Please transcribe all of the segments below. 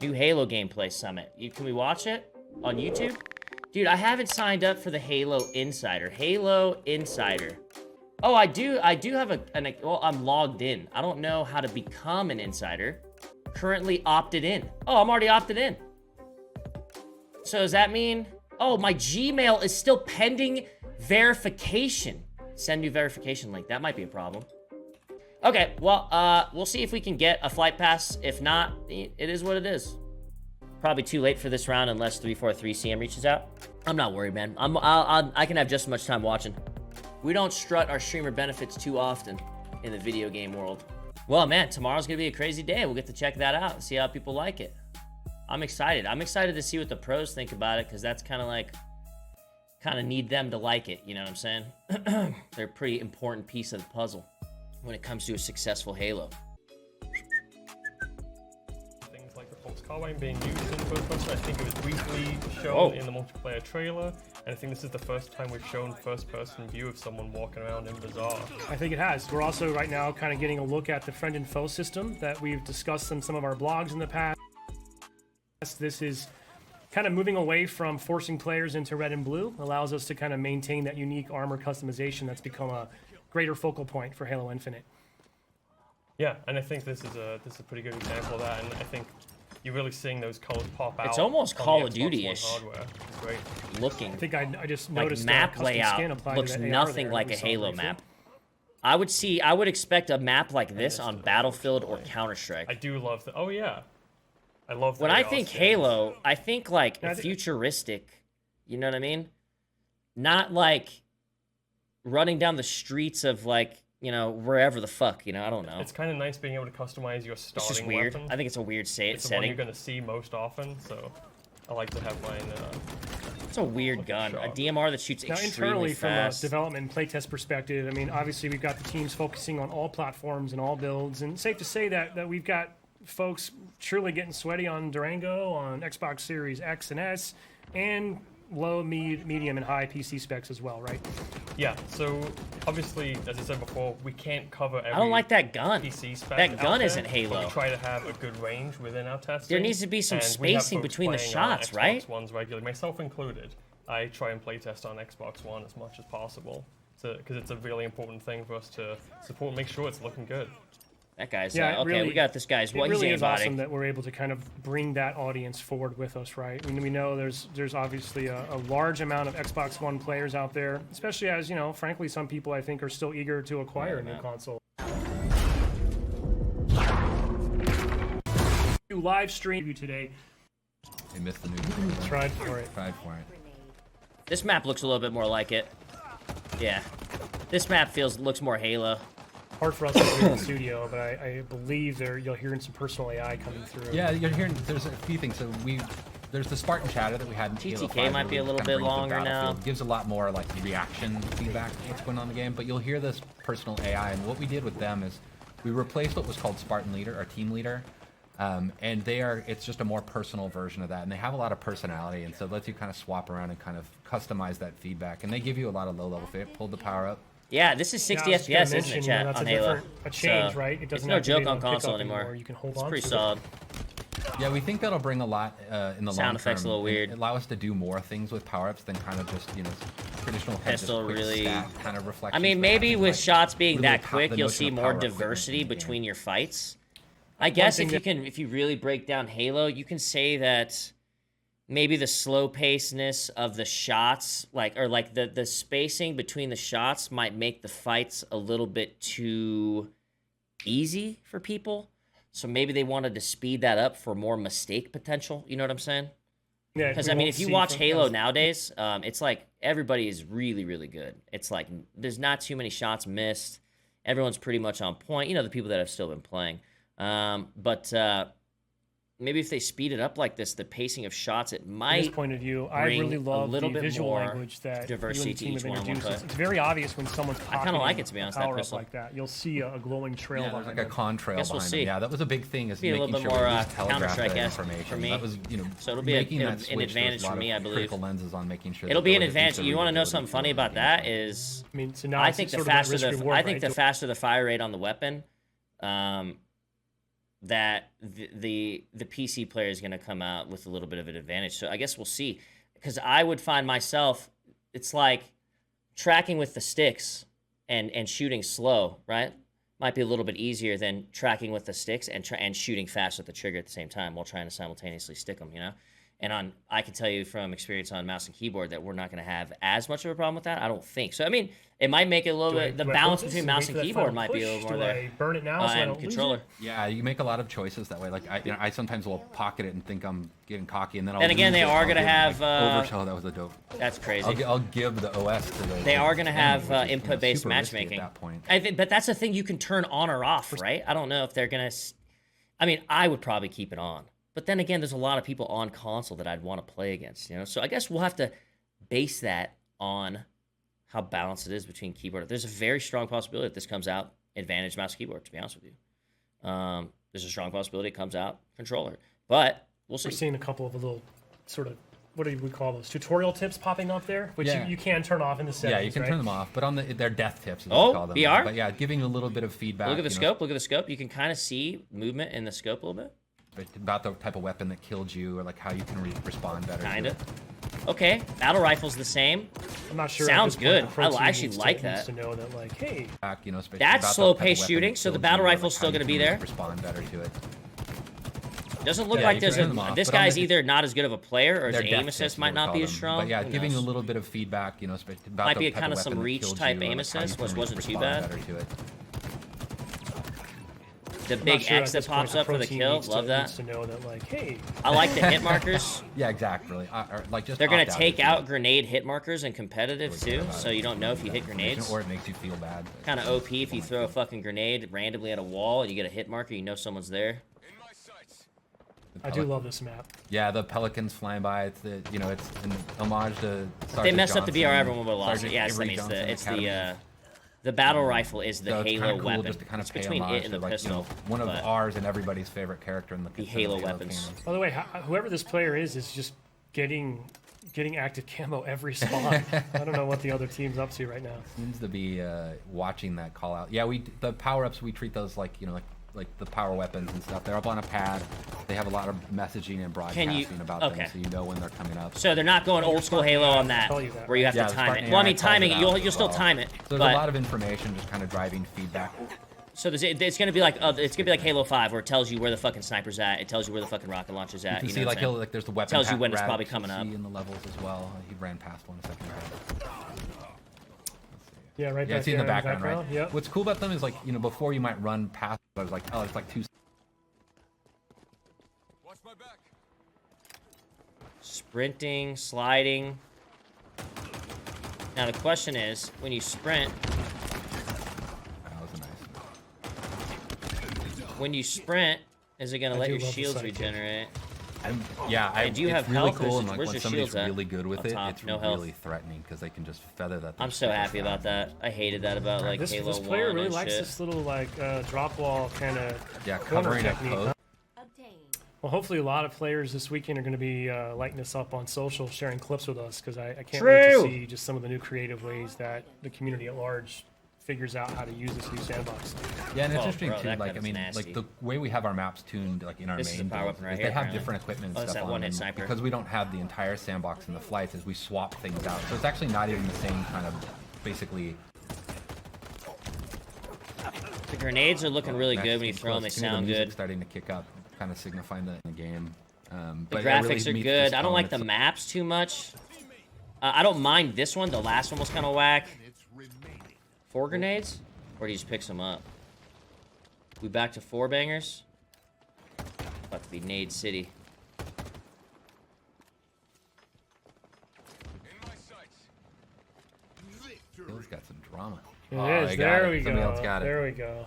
New Halo gameplay summit. Can we watch it on YouTube? Dude, I haven't signed up for the Halo Insider. Halo Insider. Oh, I do have well, I'm logged in. I don't know how to become an insider. Currently opted in. Oh, I'm already opted in. So does that mean, oh, my Gmail is still pending verification. Send new verification link. That might be a problem. Okay, well, we'll see if we can get a flight pass. If not, it is what it is. Probably too late for this round unless 343CM reaches out. I'm not worried, man. I can have just as much time watching. We don't strut our streamer benefits too often in the video game world. Well, man, tomorrow's gonna be a crazy day. We'll get to check that out and see how people like it. I'm excited. I'm excited to see what the pros think about it, because that's kind of need them to like it. You know what I'm saying? They're a pretty important piece of the puzzle when it comes to a successful Halo. Things like the Pulse Carbine being used in first person. I think it was briefly shown in the multiplayer trailer. And I think this is the first time we've shown first-person view of someone walking around in Bazaar. I think it has. We're also right now kind of getting a look at the friend and foe system that we've discussed in some of our blogs in the past. This is kind of moving away from forcing players into red and blue, allows us to kind of maintain that unique armor customization that's become a greater focal point for Halo Infinite. Yeah, and I think this is a pretty good example of that, and I think you're really seeing those colors pop out. It's almost Call of Duty-ish Great. looking. I think I just like noticed map layout looks nothing like a Halo map. I would expect a map like this on Battlefield or Counter-Strike. I do love the. Oh yeah, I love. When I think Halo, I think like futuristic. You know what I mean? Not like running down the streets of like, you know, wherever the fuck, you know, I don't know. It's kind of nice being able to customize your starting It's just weird. weapon. I think it's a weird setting. It's the one you're going to see most often, so I like to have mine. It's a weird gun. A DMR that shoots now, extremely internally, fast. from a development and playtest perspective, I mean, obviously we've got the teams focusing on all platforms and all builds, and safe to say that we've got folks truly getting sweaty on Durango, on Xbox Series X and S, and low, medium, and high PC specs as well, right? Yeah, so obviously, as I said before, we can't cover every I don't like that gun. PC spec That gun there, isn't Halo. But we try to have a good range within our testing. There needs to be some spacing between the shots, right? Xbox Ones regularly, myself included. I try and playtest on Xbox One as much as possible, because it's a really important thing for us to support and make sure it's looking good. That guy's okay. We got this guy's. Well, it really he's is awesome that we're able to kind of bring that audience forward with us, right? I mean, we know there's obviously a large amount of Xbox One players out there, especially as, you know, frankly, some people I think are still eager to acquire a new console. Live stream you today. They missed the new. Tried for it. This map looks a little bit more like it. Yeah, this map looks more Halo. Hard for us to do in the studio, but I believe you'll hear some personal AI coming through. Yeah, you're hearing. There's a few things. So there's the Spartan chatter that we had in Halo 5, might be a little bit longer now. Gives a lot more like reaction feedback to what's going on in the game, but you'll hear this personal AI, and what we did with them is we replaced what was called Spartan Leader, our team leader, and it's just a more personal version of that, and they have a lot of personality, and so it lets you kind of swap around and kind of customize that feedback, and they give you a lot of low-level fit. Pulled the power up. Yeah, this is 60 FPS, isn't it, chat, on Halo? A change, right? It it's doesn't no have to joke be on console anymore. You can hold it's on pretty to solid. Yeah, we think that'll bring a lot in the long term. Sound effects a little weird. Allow us to do more things with power-ups than kind of just, you know, traditional pistol really kind of reflection. I mean, maybe with shots being really that quick, you'll see more diversity between your fights. I guess if you really break down Halo, you can say that maybe the slow pacedness of the shots, like the spacing between the shots might make the fights a little bit too easy for people. So maybe they wanted to speed that up for more mistake potential. You know what I'm saying? Yeah. Because I mean, if you watch Halo nowadays, it's like everybody is really, really good. It's like there's not too many shots missed. Everyone's pretty much on point. You know, the people that have still been playing. But maybe if they speed it up like this, the pacing of shots, it might. From this point of view, I really love the visual language that diversity to each one. It's very obvious when someone's I kind of like it, to be honest. That pistol like that, you'll see a glowing trail. Yeah, there's like a con trail behind it. Yeah, that was a big thing. Is making a little bit sure more Counter-Strike information. For me. That was, you know, so it'll be an advantage for me, I believe. Critical lenses on making sure. It'll be an advantage. You want to know something funny about that? Is I mean, so now I think the faster the fire rate on the weapon, that the PC player is going to come out with a little bit of an advantage. So I guess we'll see. Because I would find myself, it's like tracking with the sticks and shooting slow, right? Might be a little bit easier than tracking with the sticks and shooting fast with the trigger at the same time while trying to simultaneously stick them, you know? And I can tell you from experience on mouse and keyboard that we're not going to have as much of a problem with that. I don't think so. I mean, it might make it a little bit. The balance between mouse and keyboard might be a little more there. I burn it now so I And don't controller. lose it? Yeah, you make a lot of choices that way. Like I sometimes will pocket it and think I'm getting cocky, and then I'll. Then again, lose they it. are I'll gonna give, have, like, overshow. That was a dope. That's crazy. I'll give the OS to the. They are going to have which is, input-based super risky matchmaking. at that point. But that's the thing you can turn on or off, right? I don't know if they're going to... I mean, I would probably keep it on. But then again, there's a lot of people on console that I'd want to play against, you know? So I guess we'll have to base that on how balanced it is between keyboard. There's a very strong possibility that this comes out advantage mouse keyboard, to be honest with you. There's a strong possibility it comes out controller. But we'll see. We're seeing a couple of little sort of, what do we call those, tutorial tips popping up there, which Yeah. you can turn off in the settings, Yeah, you can right? turn them off, but on their death tips, is what Oh, we call them. VR? But yeah, giving a little bit of feedback. Look at the you know, scope. Look at the scope. You can kind of see movement in the scope a little bit. about the type of weapon that killed you, or like how you can respond better. to Kind of. it. Okay, battle rifle's the same. I'm not sure. Sounds at this point good. the pro I team actually needs like to, needs that. to know that, like, hey, Back, you know, especially That's about the slow-paced type of weapon shooting, that so the killed battle you, or, like, rifle's how still you gonna be can there. Respond better to it. Doesn't look Yeah, like you there's can turn them off, this but on guy's the- either not as good of a player or his Their aim death assist tips, might we not call be as them. strong. But yeah, Who giving a knows? little bit of feedback, you know, about Might the be type kinda of some weapon that reach killed type you, or, aim like, how you assist, can which wasn't too respond bad. better to it. The I'm not big sure X at that this point pops the up pro for the team kill. needs Love to, that. needs to know that, like, hey, I like the hit markers. Yeah, exactly. Or, like, just They're gonna opt out take if you out don't grenade hit markers in competitive really care too, about so it. you don't know if you hit grenades. Or it makes you feel bad. Kind of OP if you throw a fucking grenade randomly at a wall and you get a hit marker, you know someone's there. I do love this map. Yeah, the pelicans flying by. It's the it's an homage to. They messed up the Johnson, BR, everyone would have lost it. Sergeant Yes, that Avery means Johnson it's Academy. the battle rifle is the So it's Halo kinda cool weapon. just to kind of It's pay between homage it and to, the like, pistol. one of but ours and everybody's favorite character in the Halo weapons. canon. By the way, whoever this player is just getting active camo every spawn. I don't know what the other team's up to right now. Seems to be watching that call out. Yeah, the power ups we treat those like like the power weapons and stuff. They're up on a pad. They have a lot of messaging and broadcasting about okay. them, so you know when they're coming up. So they're not going old school Halo on that, Tell you that, where you have Yeah, to the time Spartan it. Well, I AI mean, calls timing it it, out you'll as still well. time it. So there's but, a lot of information just kind of driving feedback. So it's gonna be like Halo 5, where it tells you where the fucking sniper's at. It tells you where the fucking rocket launcher's at. You You see, know like what I'm saying? there's the weapon. Tells you when it's route probably you coming up. see in the levels as well. He ran past one a second ago. Yeah, right Yeah, back it's in the there background, right? Yep. What's cool about them is, like, before you might run past, I was like, oh, it's like two. Watch my back. Sprinting, sliding. Now the question is, when you sprint, That was nice. when you sprint, is it gonna I let do your love the shields sight. regenerate? And do you it's have really health, or cool, is and it- like where's when your somebody's shields at? really good with On it, top, it's no health. really threatening because they can just feather that. I'm so happy about that. I hated that about like This Halo player 1 really and likes shit. this little like drop wall kind of Yeah, corner covering a technique. post. Well, hopefully a lot of players this weekend are going to be lighting this up on social, sharing clips with us, because I can't wait to True. see just some of the new creative ways that the community at large figures out how to use this new sandbox. Yeah, and it's Oh, interesting bro, too. that Like, I gun's mean, nasty. like the way we have our maps tuned, like in our This is main the power builds, weapon right is here, they have apparently. different equipment Oh, and it's stuff that on one-hit them sniper. because we don't have the entire sandbox in the flights. As we swap things out, so it's actually not even the same kind of basically. The grenades are looking really good when you match throw them. They close. To me, the sound music's good. starting to kick up, kind of signifying that in the game. The But it really graphics are meets good. this I don't tone. like the It's- maps too much. I don't mind this one. The last one was kind of whack. 4 grenades? Or do you just pick some up? We back to 4 bangers? About to be Nade City. In my sights. It's got some drama. It Oh, is. I got There it. we Somebody go. else got it. There we go.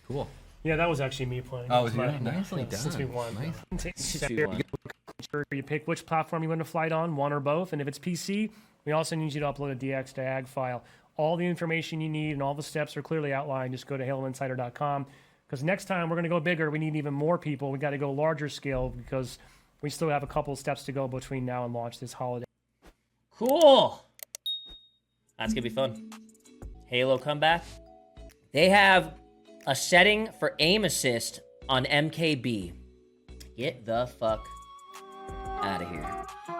Cool. Yeah, that was actually me playing. Oh, was But, you? Nicely Since we done. won. Nice. Since we won. You pick which platform you want to flight on, one or both. And if it's PC, we also need you to upload a DX to AG file. All the information you need and all the steps are clearly outlined. Just go to haloinsider.com. Because next time we're going to go bigger. We need even more people. We got to go larger scale because we still have a couple of steps to go between now and launch this holiday. Cool. That's going to be fun. Halo comeback. They have a setting for aim assist on MKB. Get the fuck out of here.